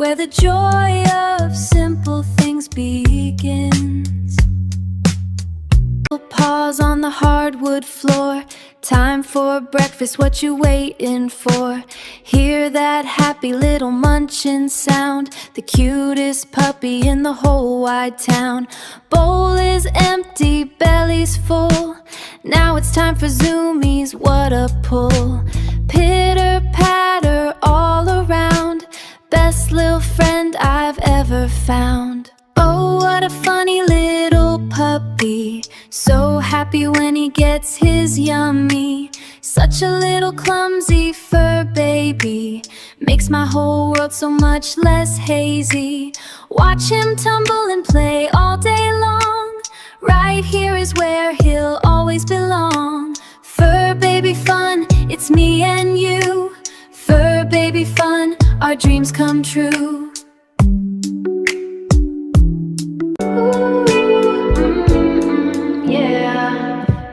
where the joy of simple things begins. Paws on the hardwood floor, time for breakfast, what you waiting for? Hear that happy little munchin' sound, the cutest puppy in the whole wide town. Bowl is empty, belly's full, now it's time for zoomies, what a pull. Pitter patter all around, best little friend I've ever found. Oh, what a funny little puppy, so happy when he gets his yummy. Such a little clumsy fur baby, makes my whole world so much less hazy. Watch him tumble and play all day long, right here is where he'll always belong. Fur baby fun, it's me and you. Fur baby fun, our dreams come true.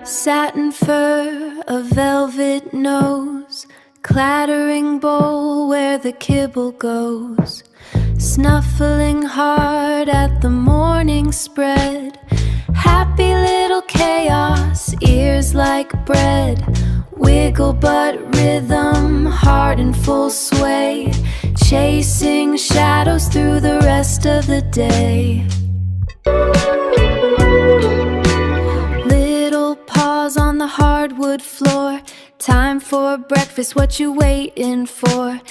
Satin fur, a velvet nose, clattering bowl where the kibble goes. Snuffling hard at the morning spread. Happy little chaos, ears like bread. Wiggle butt rhythm, heart in full sway, chasing shadows through the rest of the day. On the hardwood floor, time for breakfast, what you waiting for?